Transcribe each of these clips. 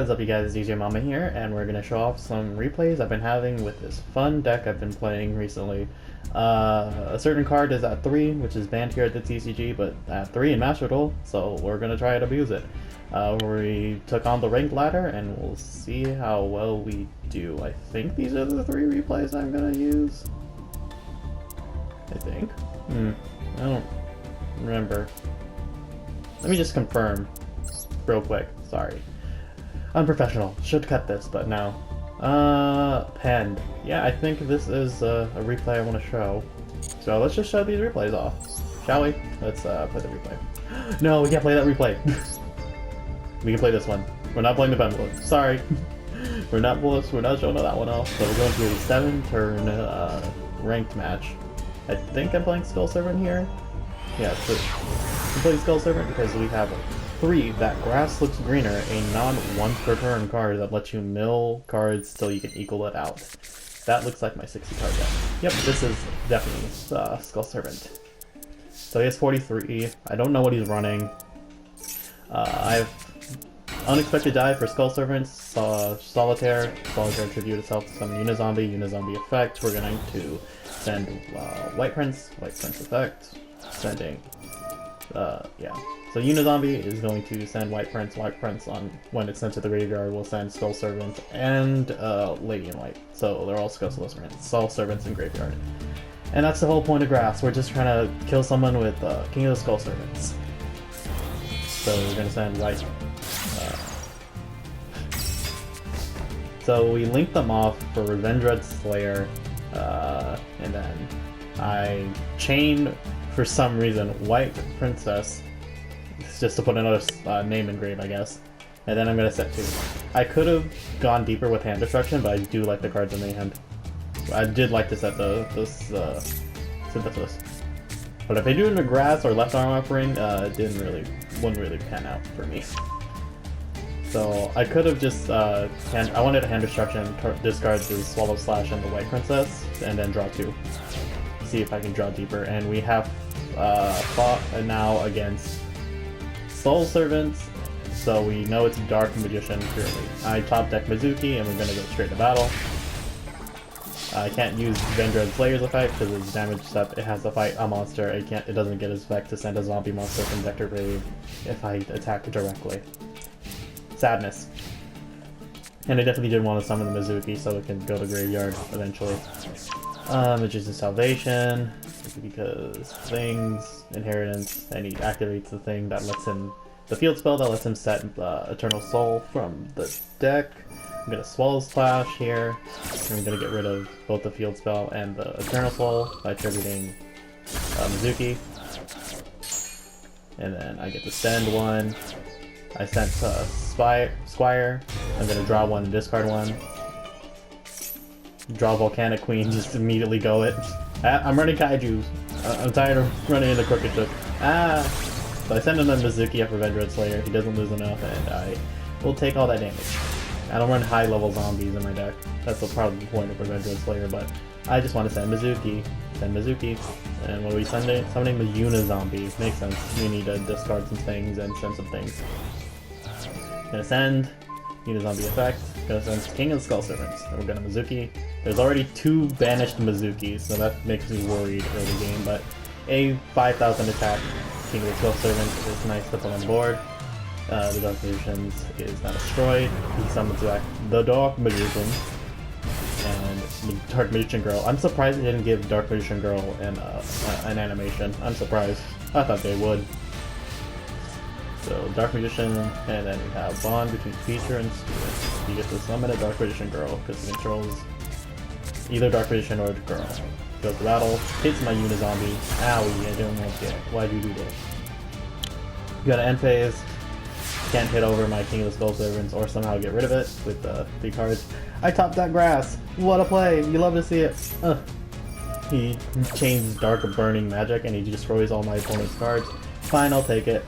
What's up, you guys? DJMama here, and we're gonna show off some replays I've been having with this fun deck I've been playing recently. A certain card is at 3, which is banned here at the TCG, but at 3 in Master Duel, so we're gonna try to abuse it. We took on the ranked ladder, and we'll see how well we do. I think these are the 3 replays I'm gonna use. I think. I don't remember. Let me just confirm real quick. Sorry. Unprofessional. Should cut this, but no. Penned. Yeah, I think this is a replay I want to show. So let's just show these replays off. Shall we? Let's play the replay. No, we can't play that replay. We can play this one. We're not playing the pendulum. Sorry. We're not showing that one off. So we're going to a 7-turn ranked match. I think I'm playing Skull Servant here. Yeah, so I'm playing Skull Servant because we have 3, that grass looks greener, a non-once per turn card that lets you mill cards till you can equal it out. That looks like my 60 card deck. Yep, this is definitely Skull Servant. So he has 43. I don't know what he's running. I have Unexpected Dive for Skull Servant, Solitaire tribute itself to some Unizombie effect. We're going to send White Prince effect, sending, yeah. So Unizombie is going to send White Prince on, when it's sent to the graveyard, will send Skull Servant and Lady in White. So they're all Skull Servants in graveyard. And that's the whole point of Grass. We're just trying to kill someone with King of the Skull Servants. So we're going to send White. So we linked them off for Revendred Slayer, and then I chain, for some reason, White Princess, just to put another name engrave, I guess. And then I'm going to set 2. I could have gone deeper with hand destruction, but I do like the cards in the hand. I did like to set this. But if I do it in the grass or left arm offering, it wouldn't really pan out for me. So I could have just I wanted a hand destruction, discard the Swallow Slash and the White Princess, and then draw 2. See if I can draw deeper. And we have fought now against Soul Servants, so we know it's Dark Magician purely. I top deck Mizuki, and we're gonna go straight to battle. I can't use Vendread Slayer's effect because it's damage step. It has to fight a monster. It doesn't get his effect to send a zombie monster from Vector Grave if I attack directly. Sadness. And I definitely did want to summon the Mizuki so it can go to graveyard eventually. Magician's Salvation, because things, inheritance, and he activates the thing that lets him, the field spell that lets him set Eternal Soul from the deck. I'm gonna Swallow Slash here, and I'm gonna get rid of both the field spell and the Eternal Soul by tributing Mizuki. And then I get to send 1. I sent Squire. I'm gonna draw 1 and discard 1. Draw Volcanic Queen, just immediately go it. I'm running Kaijus. I'm tired of running into Crooked Chook. So I send him a Mizuki after Vendread Slayer. He doesn't lose enough, and I will take all that damage. I don't run high-level zombies in my deck. That's probably the point of Vendread Slayer, but I just want to send Mizuki. And what are we sending? Summoning the Unizombie. Makes sense. We need to discard some things and send some things. Gonna send Unizombie effect. Gonna send King of the Skull Servants. And we're gonna Mizuki. There's already 2 banished Mizukis, so that makes me worried early game, but a 5,000 attack King of the Skull Servant is nice to put on board. The Dark Magician is now destroyed. He summons back the Dark Magician and the Dark Magician Girl. I'm surprised they didn't give Dark Magician Girl an animation. I'm surprised. I thought they would. So Dark Magician, and then we have Bond between Feature and Spirit. You get to summon a Dark Magician Girl because he controls either Dark Magician or the girl. Goes to battle, hits my Unizombie. Owie, I don't want it. Why'd you do that? You got to end phase. Can't hit over my King of the Skull Servants or somehow get rid of it with 3 cards. I topped that grass! What a play! You love to see it! He chains Dark Burning Magic and he destroys all my opponent's cards. Fine, I'll take it.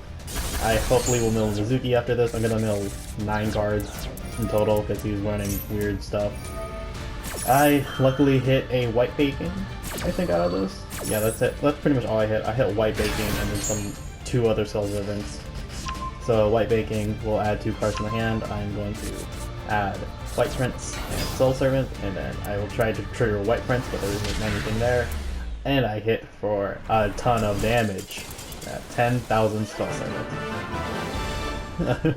I hopefully will mill Mizuki after this. I'm gonna mill 9 cards in total because he's running weird stuff. I luckily hit a White Bacon, I think, out of this. Yeah, that's it. That's pretty much all I hit. I hit White Bacon and then 2 other Skull Servants. So White Baking will add 2 cards to my hand. I'm going to add White Prince and Soul Servant, and then I will try to trigger White Prince, but there isn't anything there. And I hit for a ton of damage at 10,000 Skull Servant.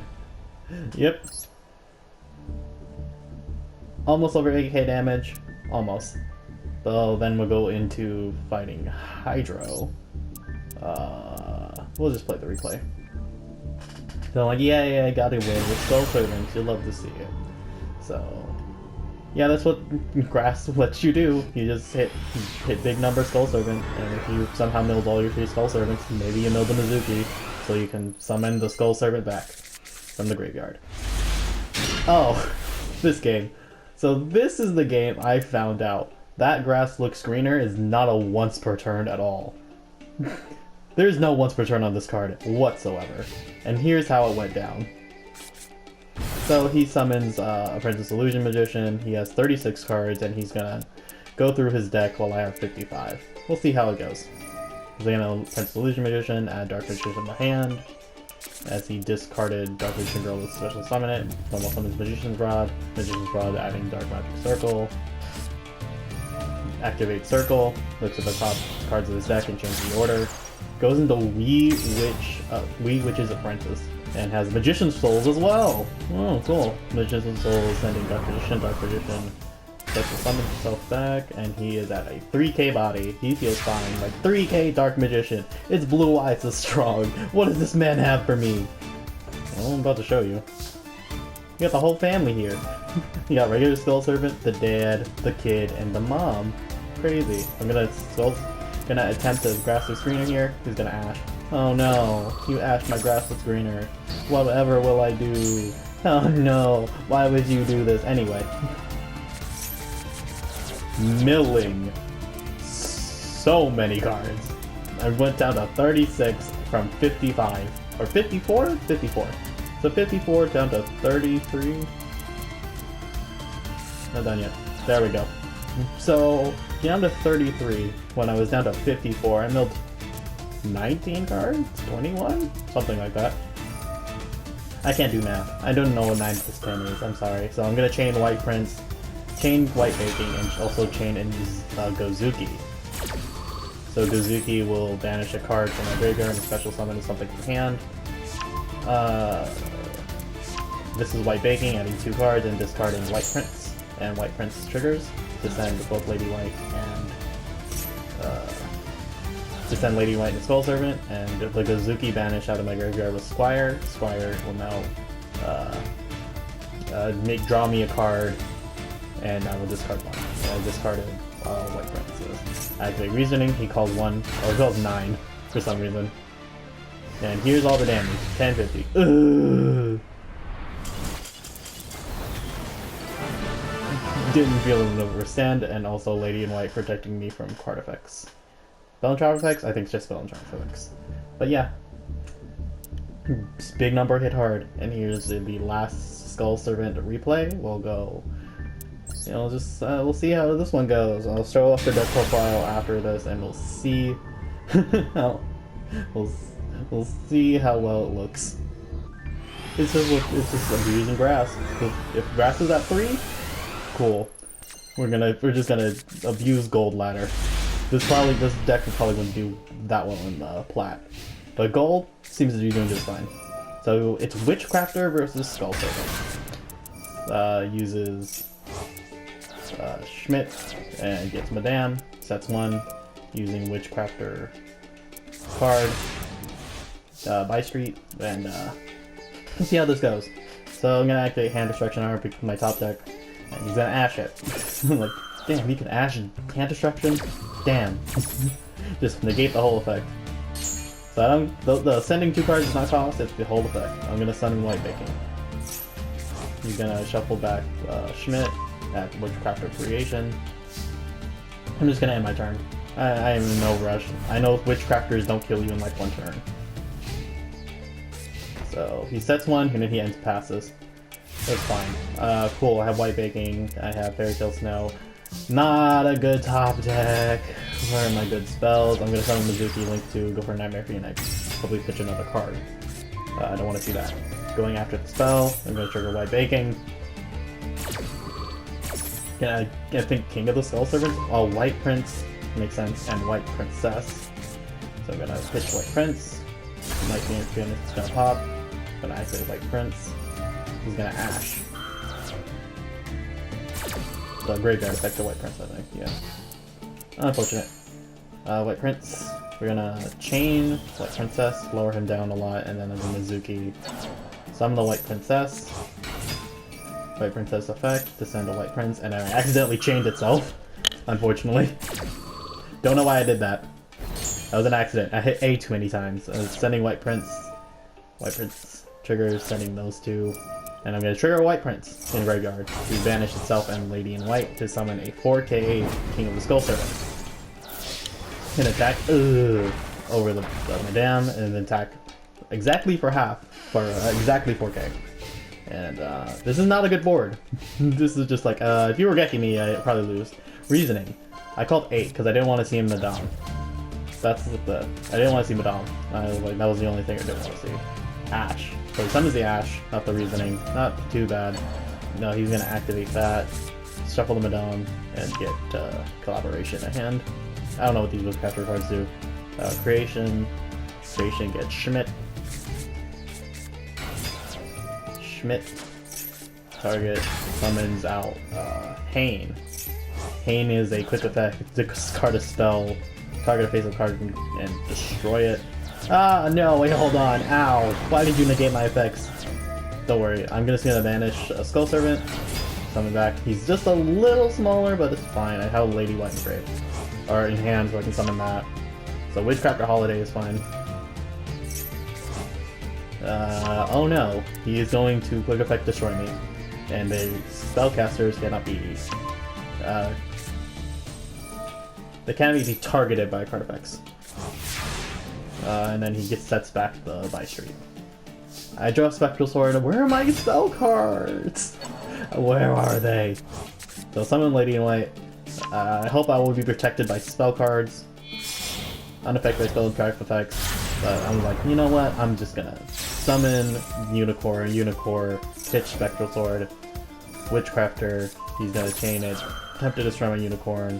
Yep. Almost over 8k damage. Almost. So then we'll go into fighting Hydro. We'll just play the replay. So I'm like, yeah, I gotta win with Skull Servant. You'll love to see it. So, yeah, that's what Grass lets you do. You just hit big number Skull Servant, and if you somehow milled all your 3 Skull Servants, maybe you milled the Mizuki, so you can summon the Skull Servant back from the graveyard. Oh, this game. So this is the game I found out. That Grass Looks Greener is not a once per turn at all. There's no once per turn on this card whatsoever. And here's how it went down. So he summons Apprentice Illusion Magician. He has 36 cards, and he's gonna go through his deck while I have 55. We'll see how it goes. He's gonna Apprentice Illusion Magician, add Dark Magician to my hand. As he discarded Dark Magician Girl with Special Summon it. Normal summons Magician's Rod adding Dark Magic Circle. Activate Circle, looks at the top cards of his deck and changes the order. Goes into Wee Witch's Apprentice, and has Magician's Souls as well! Oh, cool. Magician's Souls, sending Dark Magician, Special Summons himself back, and he is at a 3k body. He feels fine, like 3k Dark Magician. It's Blue Eyes is strong. What does this man have for me? Well, I'm about to show you. You got the whole family here. You got regular Skull Servant, the dad, the kid, and the mom. Crazy. I'm gonna attempt to Grass Looks Greener here. He's gonna Ash. Oh no, you Ash my Grass Looks Greener. Whatever will I do? Oh no, why would you do this? Anyway. Milling so many cards. I went down to 36 from 55. Or 54? 54. So 54 down to 33. Not done yet. There we go. So, down to 33 when I was down to 54. I milled 19 cards? 21? Something like that. I can't do math. I don't know what 9 plus 10 is. I'm sorry. So I'm gonna chain White Prince, chain White Baking, and also chain and use Gozuki. So Gozuki will banish a card from my graveyard and special summon something from hand. This is White Baking, adding 2 cards and discarding White Prince. And White Prince triggers to send both Lady White and Skull Servant, and the Gozuki banish out of my graveyard with Squire. Squire will now draw me a card, and I will discard one. And I discarded White Prince. So activate Reasoning, he calls 1, or he calls 9 for some reason. And here's all the damage, 1050. Ugh. Didn't feel it overstand, and also Lady in White protecting me from card effects. Spell and Trap effects? I think it's just Spell and Trap effects. But yeah. Big number hit hard, and here's the last Skull Servant replay. We'll go, you know, just, we'll see how this one goes. I'll show off the deck profile after this, and we'll see how, we'll see how well it looks. It's just abusing Grass. If Grass is at 3, cool. We're just gonna abuse Gold Ladder. This deck probably wouldn't do that well in Plat, but Gold seems to be doing just fine. So it's Witchcrafter versus Skull Servant. Uses Schmidt and gets Madame. Sets 1 using Witchcrafter card. By Street, and let's see how this goes. So I'm gonna activate Hand Destruction Armor because my top deck. And he's gonna Ash it. I'm like, damn, he can Ash and Hand Destruction? Damn. Just negate the whole effect. So the sending 2 cards does not cost, it's the whole effect. I'm gonna summon White Baking. He's gonna shuffle back Schmidt at Witchcrafter Creation. I'm just gonna end my turn. I am in no rush. I know Witchcrafters don't kill you in like 1 turn. So he sets 1 and then he ends passes. That's fine. Cool, I have White Baking, I have Fairy Tale Snow. Not a good top deck. Where are my good spells? I'm gonna summon Mizuki, Link 2, go for a Nightmare Phoenix. Probably pitch another card. I don't want to see that. Going after the spell, I'm going to trigger White Baking. I think King of the Skull Servants? Oh, White Prince makes sense, and White Princess. So I'm going to pitch White Prince. Might be it's going to pop. I'm going to activate White Prince. He's going to Ash. The graveyard effect of White Prince, I think, yeah. Unfortunate. White Prince. We're gonna chain White Princess, lower him down a lot, and then as a Mizuki, summon the White Princess. White Princess effect to send a White Prince, and I accidentally chained itself, unfortunately. Don't know why I did that. That was an accident. I hit A too many times. I was sending White Prince triggers, sending those two, and I'm gonna trigger a White Prince in graveyard to banish itself and Lady in White to summon a 4K King of the Skull Servant. Can attack over the Madame and then attack exactly for half, for exactly 4K. And this is not a good board. This is just like, if you were Geki me, I'd probably lose. Reasoning. I called 8 because I didn't want to see Madame. That's the, I didn't want to see Madame. I was like, that was the only thing I didn't want to see. Ash. So he summons the Ash, not the Reasoning. Not too bad. No, he's going to activate that, shuffle the Madame, and get Collaboration at hand. I don't know what these Woodcrafter cards do. Creation gets Schmidt. Target summons out Hane. Hane is a quick effect. Discard a spell, target a face of card and destroy it. Ah, no, wait, hold on. Ow. Why did you negate my effects? Don't worry, I'm just gonna banish a Skull Servant. Summon back. He's just a little smaller, but it's fine. I have Lady White Engraved. Or in hand, so I can summon that. So Witchcrafter Holiday is fine. Oh no, he is going to quick effect destroy me. And the spellcasters cannot be they can't be targeted by card effects. And then he sets back the Vice Street. I draw Spectral Sword. Where are my spell cards? Where are they? So summon Lady in White. I hope I will be protected by spell cards. Unaffected by spell and craft effects. But I'm like, you know what? I'm just gonna summon Unicorn, pitch Spectral Sword, Witchcrafter. He's gonna chain it. Attempt to destroy my Unicorn.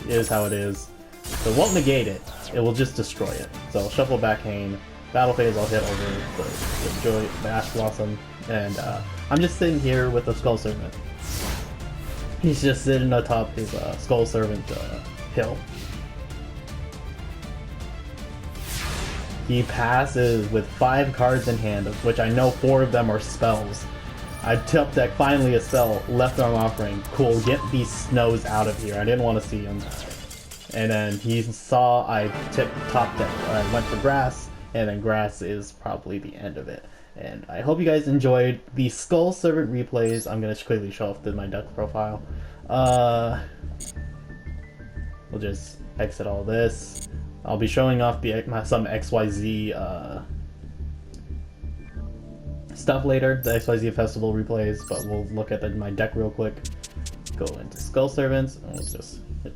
It is how it is. So it won't negate it. It will just destroy it. So I'll shuffle back Hane. Battle phase, I'll hit over the Ash Blossom. And I'm just sitting here with the Skull Servant. He's just sitting atop his Skull Servant hill. He passes with 5 cards in hand, of which I know 4 of them are spells. I top deck finally a spell, Left Arm Offering. Cool, get these snows out of here. I didn't want to see them. And then he saw I tipped top deck. I went for Grass, and then Grass is probably the end of it. And I hope you guys enjoyed the Skull Servant replays. I'm going to quickly show off my deck profile. We'll just exit all this. I'll be showing off some XYZ stuff later, the XYZ Festival replays, but we'll look at my deck real quick. Go into Skull Servants, and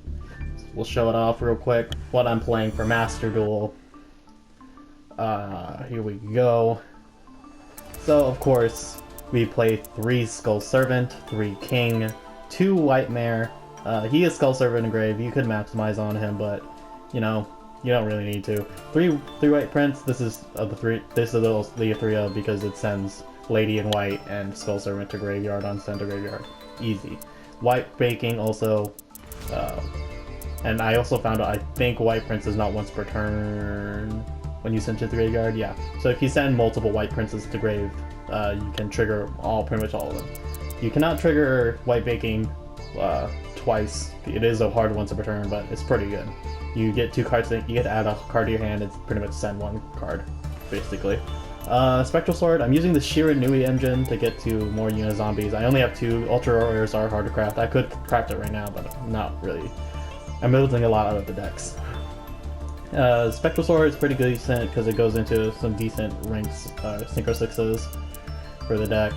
we'll show it off real quick. What I'm playing for Master Duel. Here we go. So, of course, we play 3 Skull Servant, 3 King, 2 White Mare. He is Skull Servant engraved. You could maximize on him, but, you know, you don't really need to. 3 White Prince. This is the 3. This is the 3 of because it sends Lady in White and Skull Servant to graveyard on send to graveyard. Easy. White Baking also. And I also found out I think White Prince is not once per turn when you send to the graveyard. Yeah. So if you send multiple White Princes to grave, you can trigger pretty much all of them. You cannot trigger White Baking twice. It is a hard once per turn, but it's pretty good. You get 2 cards, you get to add a card to your hand, it's pretty much send 1 card, basically. Spectral Sword, I'm using the Shiranui engine to get to more Unizombies. I only have 2, Ultra Warriors are hard to craft. I could craft it right now, but not really. I'm building a lot out of the decks. Spectral Sword is pretty decent because it goes into some decent ranks, Synchro 6s for the deck.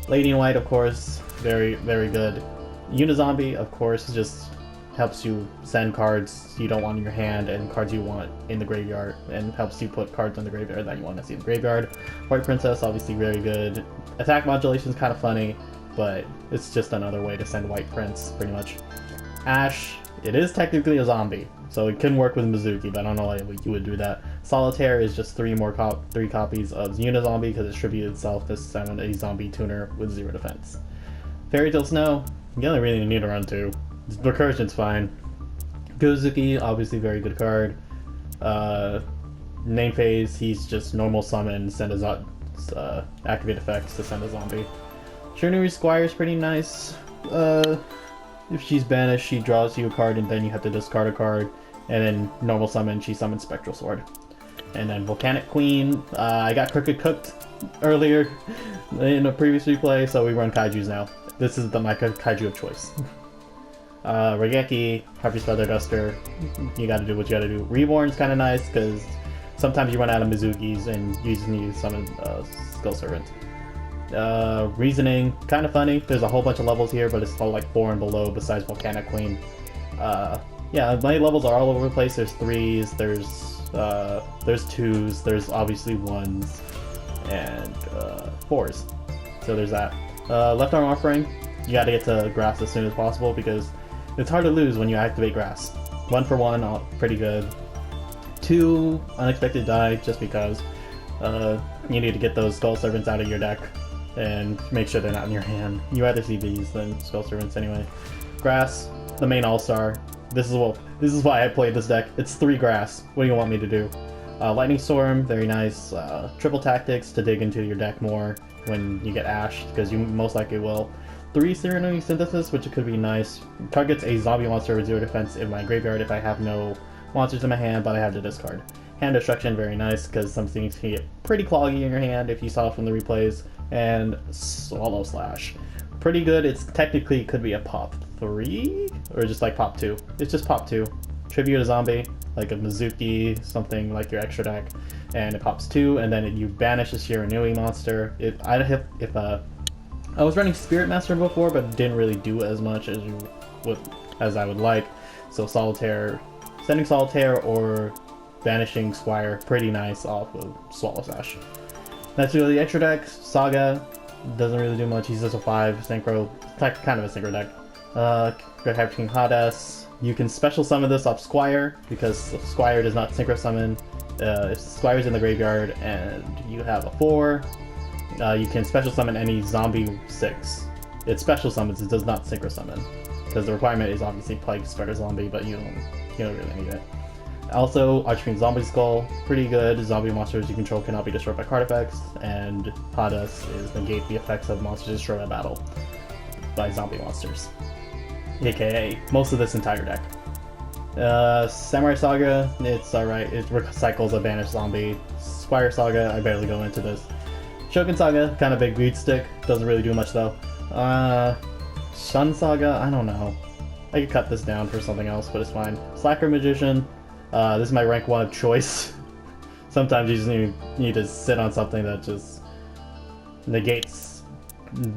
Lady in White, of course, very, very good. Unizombie, of course, just helps you send cards you don't want in your hand and cards you want in the graveyard, and helps you put cards in the graveyard that you want to see in the graveyard. White Princess, obviously very good. Attack modulation is kind of funny, but it's just another way to send White Prince, pretty much. Ash, it is technically a zombie, so it can work with Mizuki, but I don't know why you would do that. Solitaire is just three copies of Unizombie because it's tribute itself to summon a zombie tuner with 0 defense. Fairy Tale Snow, you only really need to run 2. Recursion's fine. Gozuki, obviously very good card. Name phase, he's just normal summon, send a activate effects to send a zombie. Shinuri Squire's pretty nice. If she's banished, she draws you a card and then you have to discard a card. And then normal summon, she summons Spectral Sword. And then Volcanic Queen, I got Crooked Cooked earlier in a previous replay, so we run Kaijus now. This is my Kaiju of choice. Regeki, Harpy's Feather Duster, you gotta do what you gotta do. Reborn's kinda nice, because sometimes you run out of Mizukis and you just need to summon Skull Servant. Reasoning, kind of funny. There's a whole bunch of levels here, but it's all like 4 and below besides Volcanic Queen. Yeah, my levels are all over the place. There's 3s, there's 2s, there's obviously 1s, and 4s. So there's that. Left Arm Offering, you gotta get to Grass as soon as possible because it's hard to lose when you activate Grass. 1 for 1, pretty good. 2 Unexpected Die, just because you need to get those Skull Servants out of your deck and make sure they're not in your hand. You rather see these than Skull Servants anyway. Grass, the main all-star. This is why I played this deck. It's 3 grass. What do you want me to do? Lightning Storm, very nice. Triple Tactics to dig into your deck more when you get Ash, because you most likely will. 3 Serenity Synthesis, which could be nice. Targets a zombie monster with 0 defense in my graveyard if I have no monsters in my hand, but I have to discard. Hand Destruction, very nice, because some things can get pretty cloggy in your hand if you saw from the replays. And Swallow Slash. Pretty good. It's technically could be a pop 3 or just like pop 2. It's just pop 2. Tribute a zombie, like a Mizuki, something like your extra deck, and it pops 2, and then you banish a Shiranui monster. If I was running Spirit Master before, but didn't really do as much as I would like. So Solitaire, sending Solitaire or banishing Squire, pretty nice off of Swallow Slash. That's really the extra deck. Saga doesn't really do much. He's just a 5 synchro, kind of a synchro deck. Graveyard King Hades. You can special summon this off Squire because Squire does not synchro summon. If Squire's in the graveyard and you have a 4, you can special summon any zombie 6. It special summons, it does not synchro summon because the requirement is obviously Plague Spreader Zombie, but you don't really need it. Also, Archfiend Zombie Skull, pretty good. Zombie monsters you control cannot be destroyed by card effects, and Hades is negate the effects of monsters destroyed by battle by zombie monsters, aka most of this entire deck. Samurai Saga, it's alright. It recycles a banished zombie. Squire Saga, I barely go into this. Shogun Saga, kind of big greed stick, doesn't really do much though. Shun Saga, I don't know. I could cut this down for something else, but it's fine. Slacker Magician. This is my rank 1 of choice. Sometimes you just need to sit on something that just negates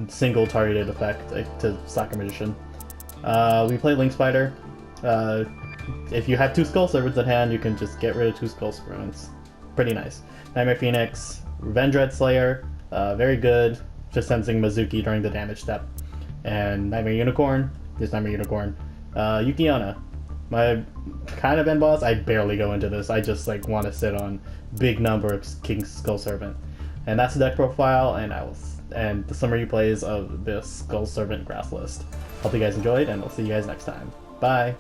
single targeted effect to Slacker Magician. We play Link Spider. If you have 2 Skull Servants at hand, you can just get rid of 2 Skull Servants. Pretty nice. Nightmare Phoenix, Revenge Red Slayer, very good. Just sensing Mizuki during the damage step. And Nightmare Unicorn, this Nightmare Unicorn. Yukiona. My kind of end boss, I barely go into this. I just like want to sit on big number of King Skull Servant. And that's the deck profile and the summary plays of this Skull Servant grass list. Hope you guys enjoyed, and I'll see you guys next time. Bye!